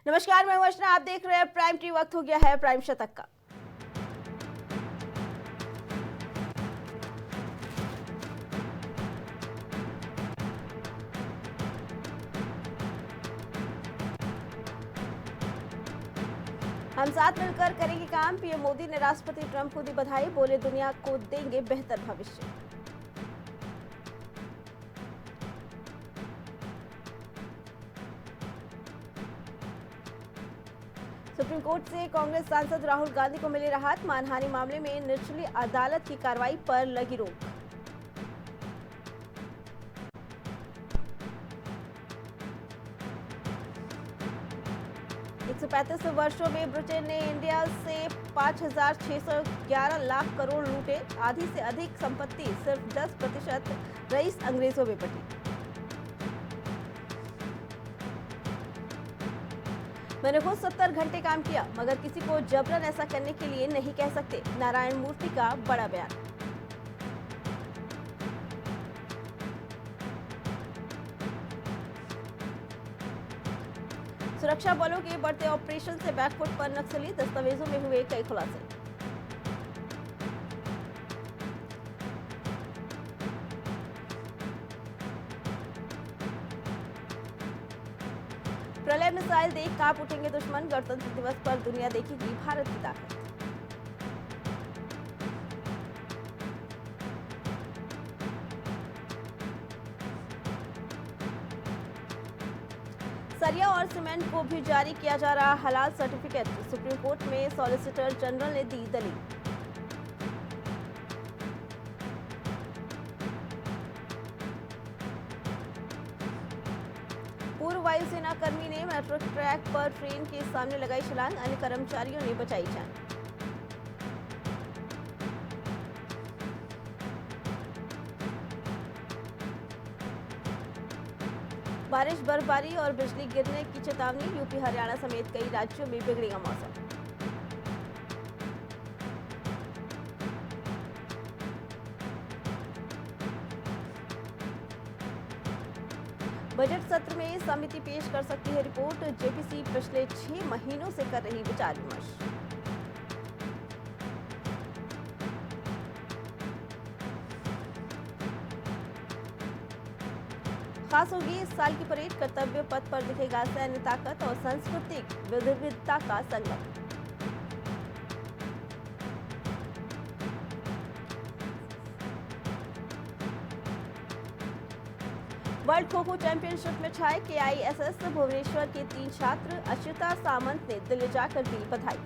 नमस्कार, मैं अर्चना। आप देख रहे हैं प्राइम टी। वक्त हो गया है प्राइम शतक का। हम साथ मिलकर करेंगे काम। पीएम मोदी ने राष्ट्रपति ट्रंप को दी बधाई, बोले दुनिया को देंगे बेहतर भविष्य। सुप्रीम कोर्ट से कांग्रेस सांसद राहुल गांधी को मिली राहत, मानहानि मामले में निचली अदालत की कार्रवाई पर लगी रोक। एक सौ 35 वर्षों में ब्रिटेन ने इंडिया से 5,611 लाख करोड़ लूटे, आधी से अधिक संपत्ति सिर्फ 10% रईस अंग्रेजों में बटी। मैंने खुद 70 घंटे काम किया, मगर किसी को जबरन ऐसा करने के लिए नहीं कह सकते, नारायण मूर्ति का बड़ा बयान। सुरक्षा बलों के बढ़ते ऑपरेशन से बैकफुट पर नक्सली, दस्तावेजों में हुए कई खुलासे। प्रलय मिसाइल देख कांप उठेंगे दुश्मन, गणतंत्र दिवस पर दुनिया देखेगी भारत की ताकत। सरिया और सीमेंट को भी जारी किया जा रहा हलाल सर्टिफिकेट, सुप्रीम कोर्ट में सॉलिसिटर जनरल ने दी दलील। पूर्व वायुसेना कर्मी ने मेट्रो ट्रैक पर ट्रेन के सामने लगाई छलांग, अन्य कर्मचारियों ने बचाई जान। बारिश, बर्फबारी और बिजली गिरने की चेतावनी, यूपी हरियाणा समेत कई राज्यों में बिगड़ेगा मौसम। बजट सत्र में समिति पेश कर सकती है रिपोर्ट, जेपीसी पिछले 6 महीनों से कर रही विचार विमर्श। खास होगी इस साल की परेड, कर्तव्य पथ पर दिखेगा सैन्य ताकत और सांस्कृतिक विविधता का संगम। वर्ल्ड खो खो चैंपियनशिप में छाए केआईएसएस भुवनेश्वर के 3 छात्र, अश्विता सामंत ने दिल्ली जाकर दी बधाई।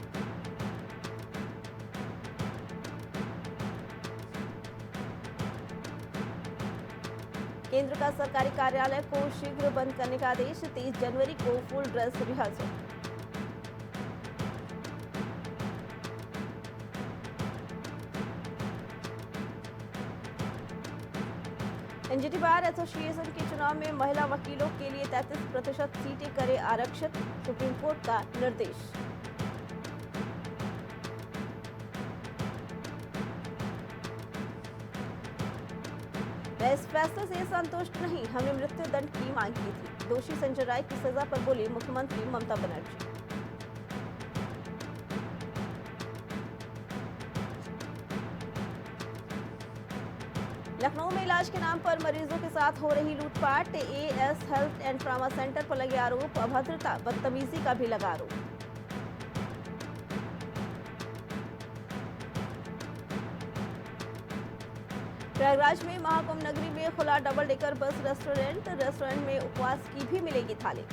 केंद्र का सरकारी कार्यालय को शीघ्र बंद करने का आदेश, 23 जनवरी को full dress rehearsal. NGT bar association के चुनाव में महिला वकीलों के लिए 33% सीटें करे आरक्षित, सुप्रीम कोर्ट का निर्देश। इस फैसले से संतुष्ट नहीं, हमने मृत्यु दंड की मांग की थी, दोषी संजय राय की सजा पर बोली मुख्यमंत्री ममता बनर्जी। लखनऊ में इलाज के नाम पर मरीजों के साथ हो रही लूटपाट, as health and trauma centre पर लगे आरोप, अभद्रता बदतमीजी का भी लगा आरोप। प्रयागराज में महाकुंभ नगरी में खुला डबल डेकर बस रेस्टोरेंट में उपवास की भी मिलेगी थाली।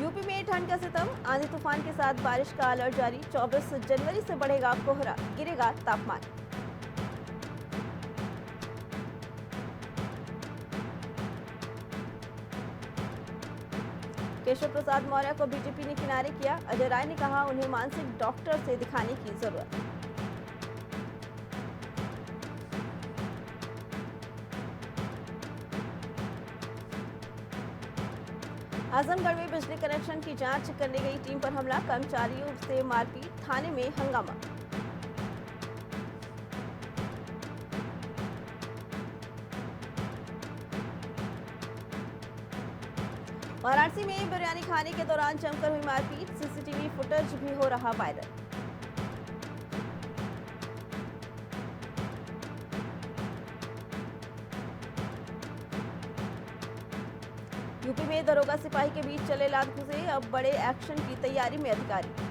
यूपी में ठंड का सितम, आंधी तूफान के साथ बारिश का अलर्ट जारी, 24 जनवरी से बढ़ेगा कोहरा, गिरेगा तापमान। केशव प्रसाद मौर्य को बीजेपी ने किनारे किया, अजय राय ने कहा उन्हें मानसिक डॉक्टर से दिखाने की जरूरत। आजमगढ़ में बिजली कनेक्शन की जांच करने गई टीम पर हमला, कर्मचारियों से मारपीट, थाने में हंगामा। वाराणसी में बिरयानी खाने के दौरान जमकर हुई मारपीट, सीसीटीवी फुटेज भी हो रहा वायरल। यूपी में दरोगा सिपाही के बीच चले लात घुसे, अब बड़े एक्शन की तैयारी में अधिकारी।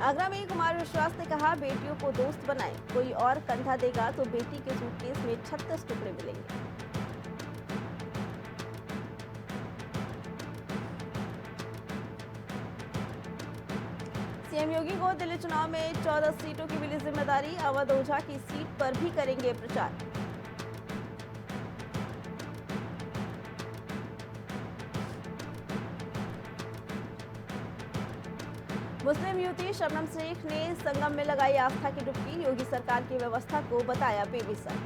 आगरा में कुमार विश्वास ने कहा, बेटियों को दोस्त बनाएं, कोई और कंधा देगा तो बेटी के सूटकेस में 36 टुकड़े मिलेंगे। सीएम योगी को दिल्ली चुनाव में 14 सीटों की मिली जिम्मेदारी, अवध ओझा की सीट पर भी करेंगे प्रचार। मुस्लिम युवती शबनम शेख ने संगम में लगाई आस्था की डुबकी, योगी सरकार की व्यवस्था को बताया बेमिसाल।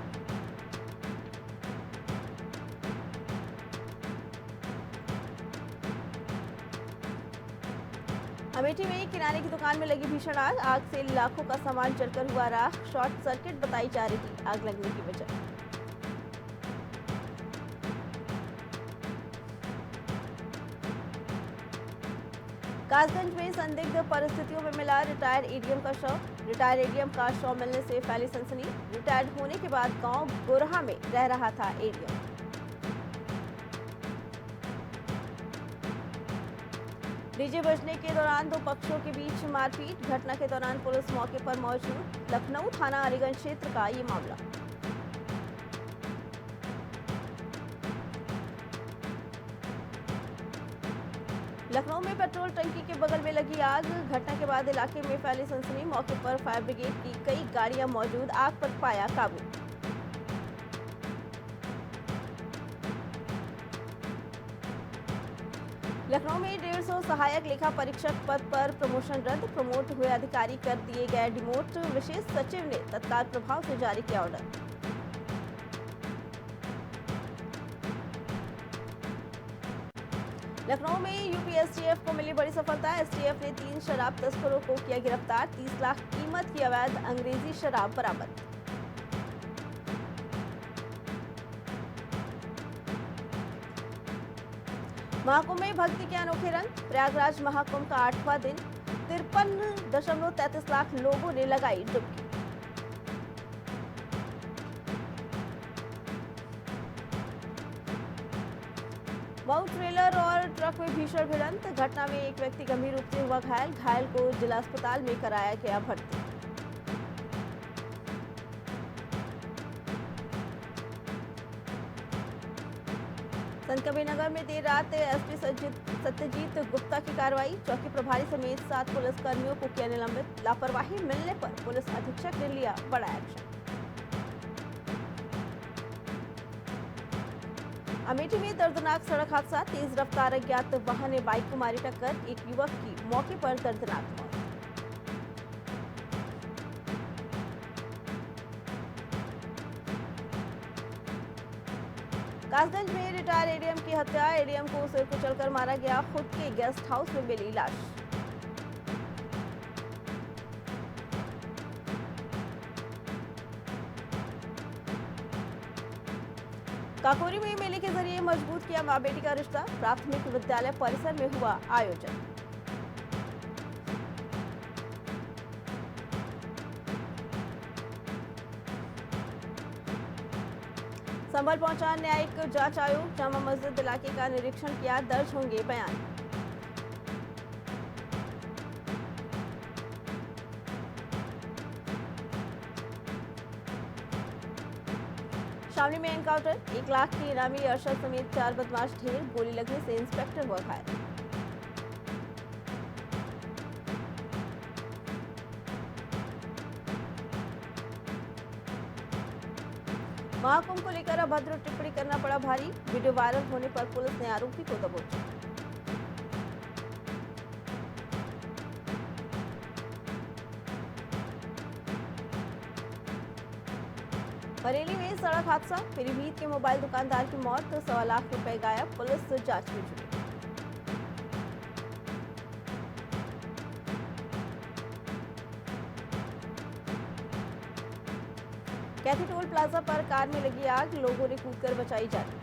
अमेठी में किराने की दुकान में लगी भीषण आग से लाखों का सामान जलकर हुआ राख, शॉर्ट सर्किट बताई जा रही आग लगने की वजह। कासगंज में संदिग्ध परिस्थितियों में मिला रिटायर्ड एडीएम का शव, रिटायर्ड एडीएम का शव मिलने से फैली सनसनी, रिटायर्ड होने के बाद गांव गोरहा में रह रहा था एडीएम। डीजे बजने के दौरान दो पक्षों के बीच मारपीट, घटना के दौरान पुलिस मौके पर मौजूद, लखनऊ थाना अलीगंज क्षेत्र का ये मामला। लखनऊ में पेट्रोल टंकी के बगल में लगी आग, घटना के बाद इलाके में फैली सनसनी, मौके पर फायर ब्रिगेड की कई गाड़ियां मौजूद, आग पर पाया काबू। लखनऊ में 150 सहायक लेखा परीक्षक पद पर प्रमोशन रद्द, प्रमोट हुए अधिकारी कर दिए गए डिमोट, विशेष सचिव ने तत्काल प्रभाव से जारी किया ऑर्डर। लखनऊ में यूपीएसटीएफ को मिली बड़ी सफलता, एसटीएफ ने 3 शराब तस्करों को किया गिरफ्तार, 30 लाख कीमत की अवैध अंग्रेजी शराब बरामद। महाकुंभ में भक्ति के अनोखे रंग, प्रयागराज महाकुंभ का 8वां दिन, 53.33 लाख लोगों ने लगाई डुबकी। मऊ ट्रेलर और ट्रक में भीषण भिड़ंत, घटना में एक व्यक्ति गंभीर रूप से हुआ घायल, घायल को जिला अस्पताल में कराया गया भर्ती। संतकबीरनगर में देर रात एसपी सत्यजीत गुप्ता की कार्रवाई, चौकी प्रभारी समेत 7 पुलिसकर्मियों को किया निलंबित, लापरवाही मिलने पर पुलिस अधीक्षक ने लिया बड़ा एक्शन। अमेठी में दर्दनाक सड़क हादसा, तेज रफ्तार अज्ञात वाहन ने बाइक को मारी टक्कर, एक युवक की मौके पर दर्दनाक मौत। कासगंज में रिटायर्ड एडीएम की हत्या, एडीएम को सिर कुचलकर मारा गया, खुद के गेस्ट हाउस में मिली लाश। काकोरी में मेले के जरिए मजबूत किया मां बेटी का रिश्ता, प्राथमिक विद्यालय परिसर में हुआ आयोजन। संभल पहुंचा न्यायिक जांच आयोग, जामा मस्जिद इलाके का निरीक्षण किया, दर्ज होंगे बयान। शामली में एनकाउंटर, 1 लाख की इनामी अरशद समेत 4 बदमाश ढेर, गोली लगने से इंस्पेक्टर हुआ घायल। महाकुंभ को लेकर अभद्र टिप्पणी करना पड़ा भारी, वीडियो वायरल होने पर पुलिस ने आरोपी को दबोचा। बरेली में सड़क हादसा, पीलीभीत के मोबाइल दुकानदार की मौत, 1.25 लाख रुपए गायब, पुलिस जांच में जुटी। कैथी टोल प्लाजा पर कार में लगी आग, लोगों ने कूदकर बचाई जान।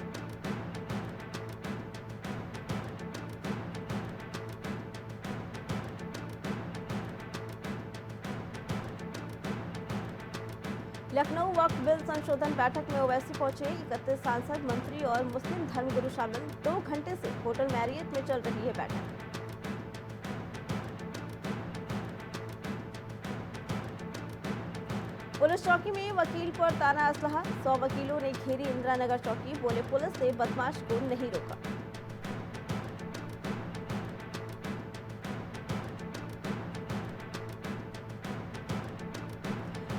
लखनऊ वक्फ बिल संशोधन बैठक में ओवैसी पहुंचे 31 सांसद, मंत्री और मुस्लिम धर्मगुरु शामिल। 2 घंटे से होटल मैरियट में चल रही है बैठक। पुलिस चौकी में वकील पर ताना असलहा, 100 वकीलों ने घेरी इंदिरा नगर चौकी, बोले पुलिस ने बदमाश को नहीं रोका।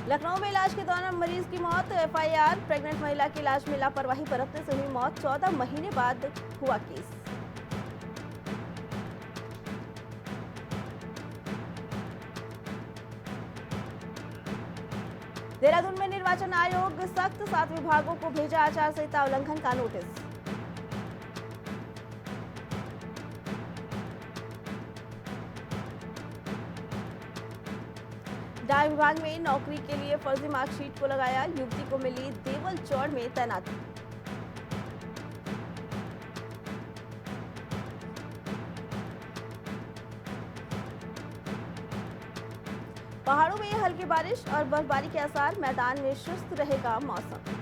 लखनऊ में इलाज के दौरान मरीज की मौत, एफआईआर। प्रेग्नेंट महिला की इलाज में लापरवाही बरतने से हुई मौत, 14 महीने बाद हुआ केस। देहरादून में निर्वाचन आयोग सख्त, 7 विभागों को भेजा आचार संहिता उल्लंघन का नोटिस। डाक विभाग में नौकरी के लिए फर्जी मार्कशीट को लगाया, युवती को मिली देवल चौड़ में तैनाती। पहाड़ों में हल्की बारिश और बर्फबारी के आसार, मैदान में शुष्क रहेगा मौसम।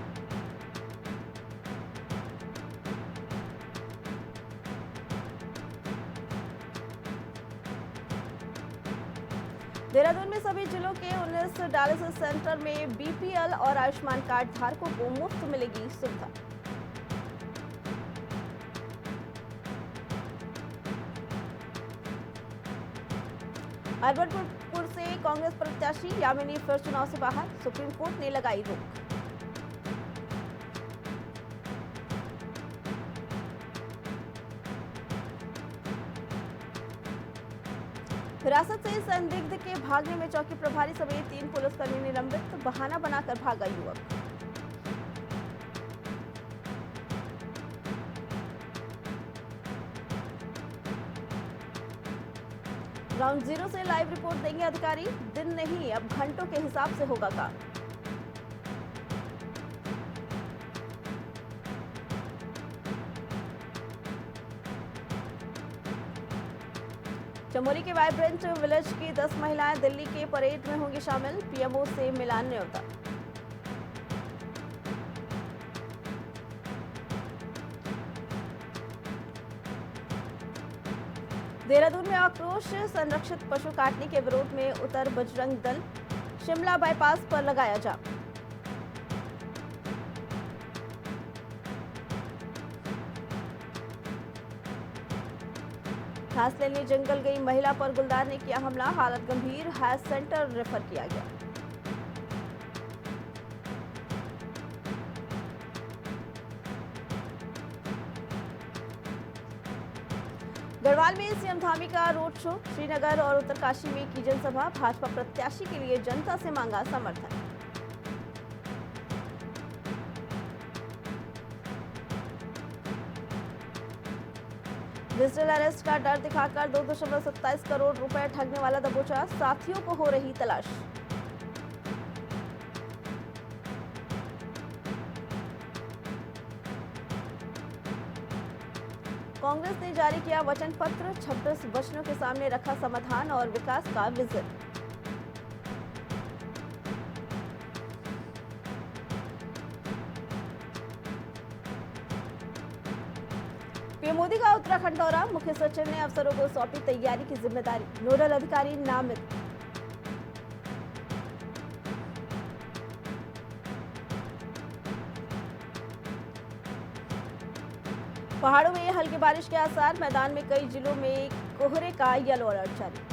देहरादून में सभी जिलों के 19 डायलिसिस सेंटर में बीपीएल और आयुष्मान कार्ड धारकों को मुफ्त मिलेगी सुविधा। अरबनपुर से कांग्रेस प्रत्याशी यामिनी फिर चुनाव से बाहर, सुप्रीम कोर्ट ने लगाई रोक। हिरासत से संदिग्ध के भागने में चौकी प्रभारी समेत 3 पुलिसकर्मी निलंबित, बहाना बनाकर भागा युवक। ग्राउंड जीरो से लाइव रिपोर्ट देंगे अधिकारी, दिन नहीं अब घंटों के हिसाब से होगा काम। चमोली के वाइब्रेंट विलेज की 10 महिलाएं दिल्ली के परेड में होंगी शामिल, पीएमओ से मिला न्योता। देहरादून में आक्रोश, संरक्षित पशु काटने के विरोध में उतर बजरंग दल, शिमला बाईपास पर लगाया जाम। घास लेने जंगल गई महिला पर गुलदार ने किया हमला, हालत गंभीर, हेल्थ सेंटर रेफर किया गया। गढ़वाल में सीएम धामी का रोड शो, श्रीनगर और उत्तरकाशी में की जनसभा, भाजपा प्रत्याशी के लिए जनता से मांगा समर्थन। डिजिटल अरेस्ट का डर दिखाकर 2.27 करोड़ रुपए ठगने वाला दबोचा, साथियों को हो रही तलाश। कांग्रेस ने जारी किया वचन पत्र, 26 वचनों के सामने रखा समाधान और विकास का विजन। पीएम मोदी का उत्तराखंड दौरा, मुख्य सचिव ने अफसरों को सौंपी तैयारी की जिम्मेदारी, नोडल अधिकारी नामित। पहाड़ों में हल्की बारिश के आसार, मैदान में कई जिलों में कोहरे का येलो अलर्ट जारी।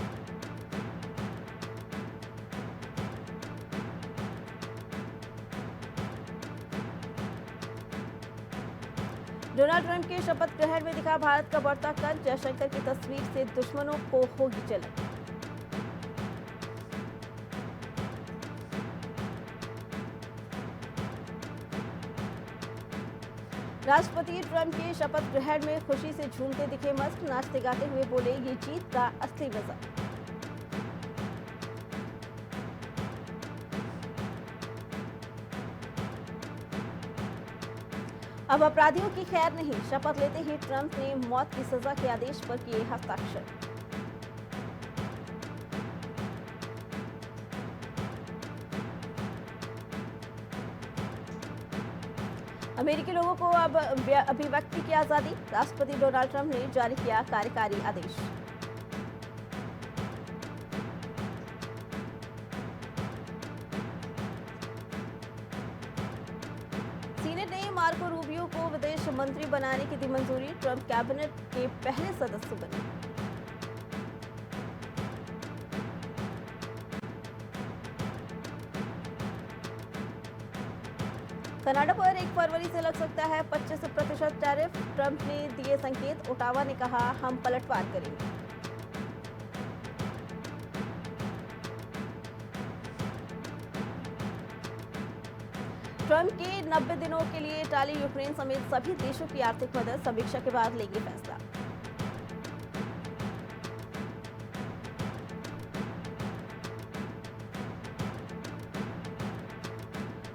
डोनाल्ड ट्रंप के शपथ ग्रहण में दिखा भारत का बढ़ता कद, जयशंकर की तस्वीर से दुश्मनों को होगी जलन। राष्ट्रपति ट्रंप के शपथ ग्रहण में खुशी से झूमते दिखे मस्क, नाचते गाते हुए बोले ये जीत का असली मजा। अब अपराधियों की खैर नहीं, शपथ लेते ही ट्रंप ने मौत की सजा के आदेश पर किए हस्ताक्षर। अमेरिकी लोगों को अब अभिव्यक्ति की आजादी, राष्ट्रपति डोनाल्ड ट्रंप ने जारी किया कार्यकारी आदेश। सीनेट ने मार्को रूबियो को विदेश मंत्री बनाने की दी मंजूरी, ट्रंप कैबिनेट के पहले सदस्य बने। कनाडा पर 1 फरवरी से लग सकता है 25% टैरिफ, ट्रंप ने दिए संकेत, ओटावा ने कहा हम पलटवार करेंगे। ट्रंप के 90 दिनों के लिए टाली यूक्रेन समेत सभी देशों की आर्थिक मदद, समीक्षा के बाद लेंगे फैसला।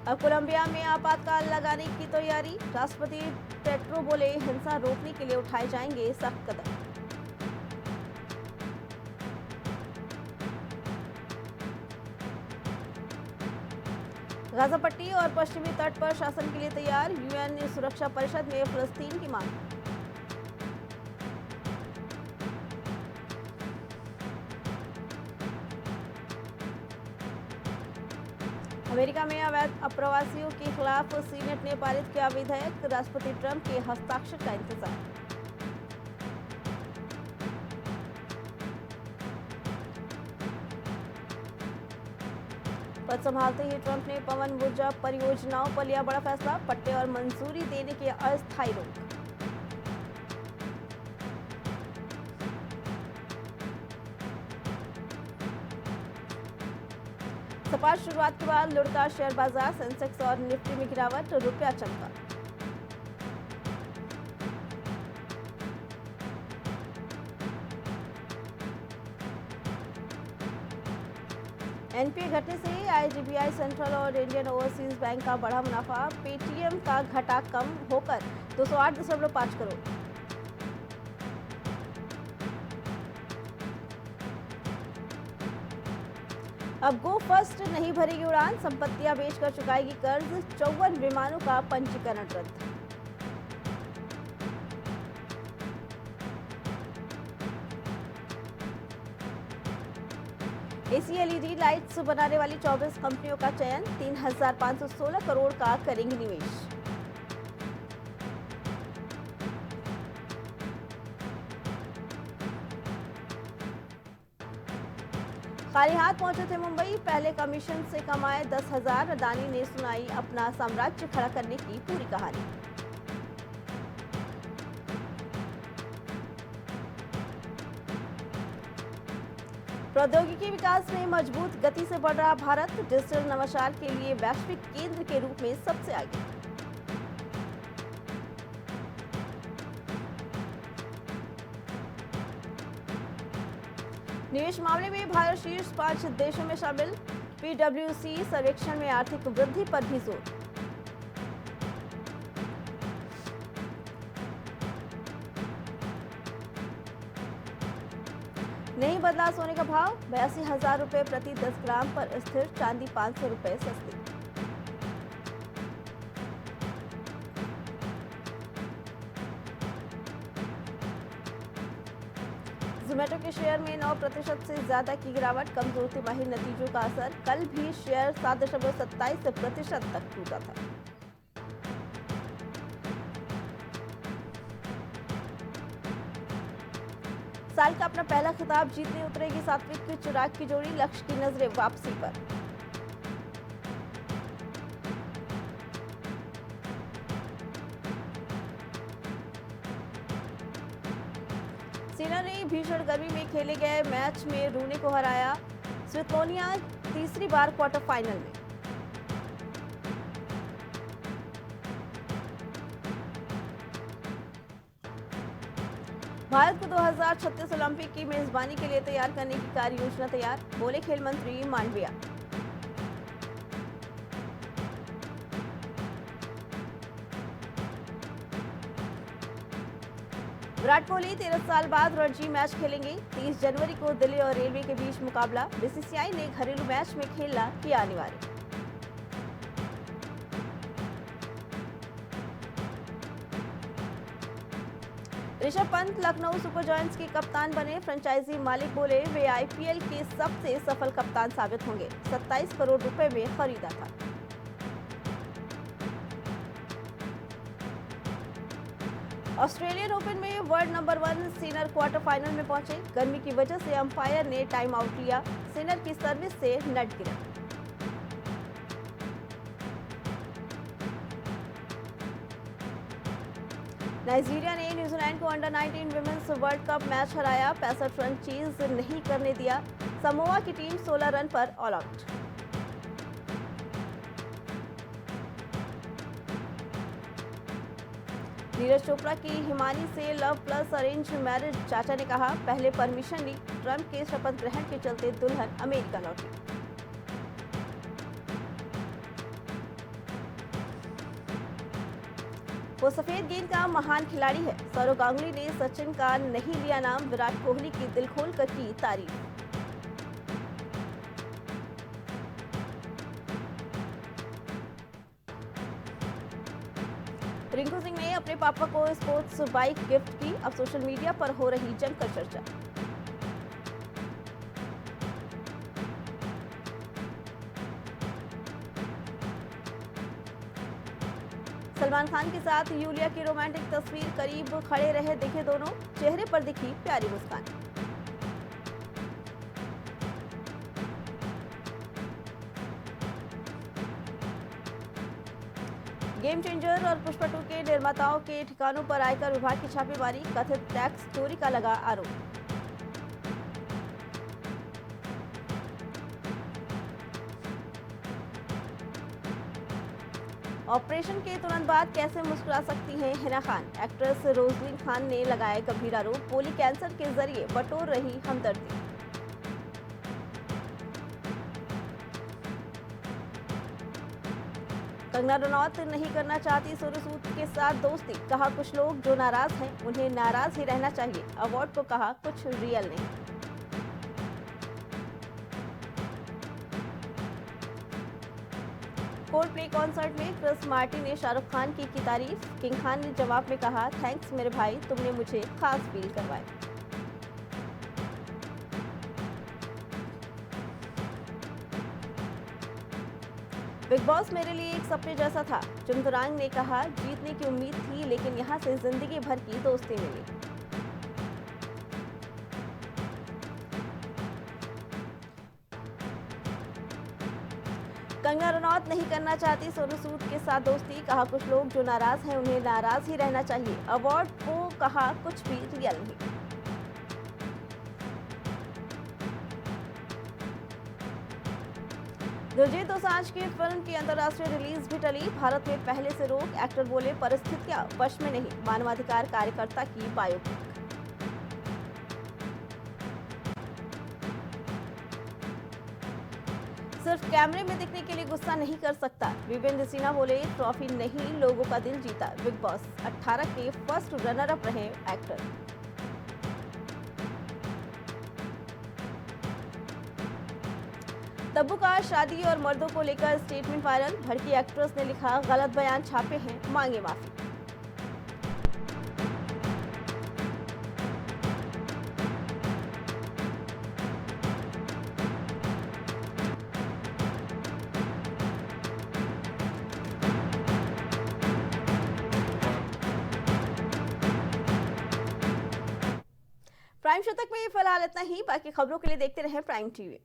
अब कोलंबिया में आपातकाल लगाने की तैयारी, राष्ट्रपति पेट्रो बोले हिंसा रोकने के लिए उठाए जाएंगे सख्त कदम। गाजा पट्टी और पश्चिमी तट पर शासन के लिए तैयार, यूएन सुरक्षा परिषद में फिलिस्तीन की मांग। अमेरिका में अवैध अप्रवासियों के खिलाफ सीनेट ने पारित किया विधेयक, राष्ट्रपति ट्रंप के हस्ताक्षर का इंतजार। पद संभालते ही ट्रंप ने पवन ऊर्जा परियोजनाओं पर लिया बड़ा फैसला, पट्टे और मंजूरी देने की अस्थायी रोक। सपाट शुरुआत के बाद लुढ़का शेयर बाजार, सेंसेक्स और निफ्टी में गिरावट, रुपया चमका। एनपीए घटने से आईडीबीआई सेंट्रल और इंडियन ओवरसीज बैंक का बढ़ा मुनाफा, पेटीएम का घटा कम होकर 208.5 करोड़। अब गो फर्स्ट नहीं भरेगी उड़ान, संपत्तियां बेचकर चुकाएगी कर्ज, 54 विमानों का पंजीकरण रद्द। एसी एलईडी लाइट्स बनाने वाली 24 कंपनियों का चयन, 3,516 करोड़ का करेंगी निवेश। खाली हाथ पहुंचे थे मुंबई, पहले कमीशन से कमाए 10,000, अदानी ने सुनाई अपना साम्राज्य खड़ा करने की पूरी कहानी। प्रौद्योगिकी विकास में मजबूत गति से बढ़ रहा भारत, डिजिटल नवाचार के लिए वैश्विक केंद्र के रूप में सबसे आगे। निवेश मामले में भारत शीर्ष 5 देशों में शामिल, पीडब्ल्यूसी सर्वेक्षण में आर्थिक वृद्धि पर भी जोर। नहीं बदला सोने का भाव, 82,000 रुपए प्रति 10 ग्राम पर स्थिर, चांदी 500 रुपए सस्ती। जोमेटो के शेयर में 9% से ज्यादा की गिरावट, कमजोर तिमाही नतीजों का असर, कल भी शेयर 7.27% तक टूटा था। साल का अपना पहला खिताब जीतने उतरेगी सात्विक चिराग की जोड़ी, लक्ष्य की नजरें वापसी पर। सेना ने भीषण गर्मी में खेले गए मैच में रूने को हराया, स्वितोलिना तीसरी बार क्वार्टर फाइनल में। भारत को 2036 ओलंपिक की मेजबानी के लिए तैयार करने की कार्य योजना तैयार, बोले खेल मंत्री मांडविया। विराट कोहली 13 साल बाद रणजी मैच खेलेंगे। 30 जनवरी को दिल्ली और रेलवे के बीच मुकाबला। बीसीसीआई ने घरेलू मैच में खेलना किया अनिवार्य। ऋषभ पंत लखनऊ सुपर जायंट्स के कप्तान बने। फ्रेंचाइजी मालिक बोले वे आईपीएल के सबसे सफल कप्तान साबित होंगे। 27 करोड़ रुपए में खरीदा था। ऑस्ट्रेलियन ओपन में world number 1 Sinner quarter final में पहुंचे। गर्मी की वजह से अंपायर ने टाइम आउट लिया। सिनर की सर्विस से नेट गिरा। नाइजीरिया ने न्यूजीलैंड को under 19 women's world cup match हराया। 65 रन चेज नहीं करने दिया। समोआ की टीम 16 रन पर ऑल आउट। नीरज चोपड़ा की हिमानी से लव प्लस अरेंज मैरिज। चाचा ने कहा पहले परमिशन ली। ट्रंप के शपथ ग्रहण के चलते दुल्हन अमेरिका लौटी। वो सफेद गेंद का महान खिलाड़ी है। सौरव गांगुली ने सचिन का नहीं लिया नाम। विराट कोहली की दिल खोलकर की तारीफ। रिंकू सिंह ने अपने पापा को स्पोर्ट्स बाइक गिफ्ट की। अब सोशल मीडिया पर हो रही जमकर चर्चा। सलमान खान के साथ यूलिया की रोमांटिक तस्वीर। करीब खड़े रहे दिखे दोनों। चेहरे पर दिखी प्यारी मुस्कान। गेम चेंजर और पुष्पा 2 के निर्माताओं के ठिकानों पर आयकर विभाग की छापेमारी। कथित टैक्स चोरी का लगा आरोप। ऑपरेशन के तुरंत बाद कैसे मुस्कुरा सकती हैं हिना खान। एक्ट्रेस रोजलिन खान ने लगाए गंभीर आरोप। बोली कैंसर के जरिए बटोर रही हमदर्दी। कंगना रनौत नहीं करना चाहती सोनू सूद के साथ दोस्ती। कहा कुछ लोग जो नाराज हैं उन्हें नाराज ही रहना चाहिए। अवार्ड को कहा कुछ रियल नहीं। कोल्ड प्ले कॉन्सर्ट में क्रिस मार्टिन ने शाहरुख खान की तारीफ। किंग खान ने जवाब में कहा थैंक्स मेरे भाई, तुमने मुझे खास फील करवाया। बिग बॉस मेरे लिए एक सपने जैसा था। चुनतुरांग ने कहा जीतने की उम्मीद थी लेकिन यहां से जिंदगी भर की दोस्ती मिली। कंगना रनौत नहीं करना चाहती सोनू सूद के साथ दोस्ती। कहा कुछ लोग जो नाराज हैं उन्हें नाराज ही रहना चाहिए। अवार्ड को कहा कुछ भी रियल नहीं। दिलजीत दोसांझ की फिल्म की अंतर्राष्ट्रीय रिलीज भी टली। भारत में पहले से रोक। एक्टर बोले परिस्थितियां वश में नहीं। मानवाधिकार कार्यकर्ता की बायोपिक। सिर्फ कैमरे में दिखने के लिए गुस्सा नहीं कर सकता। विवेंद्र सिन्हा बोले ट्रॉफी नहीं लोगों का दिल जीता। बिग बॉस 18 के फर्स्ट रनर अप रहे एक्टर। तब्बू का शादी और मर्दों को लेकर स्टेटमेंट वायरल। भड़की एक्ट्रेस ने लिखा गलत बयान छापे हैं, मांगे माफी। प्राइम शतक में फिलहाल इतना ही। बाकी खबरों के लिए देखते रहें प्राइम टीवी।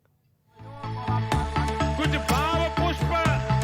कुछ भाव पुष्प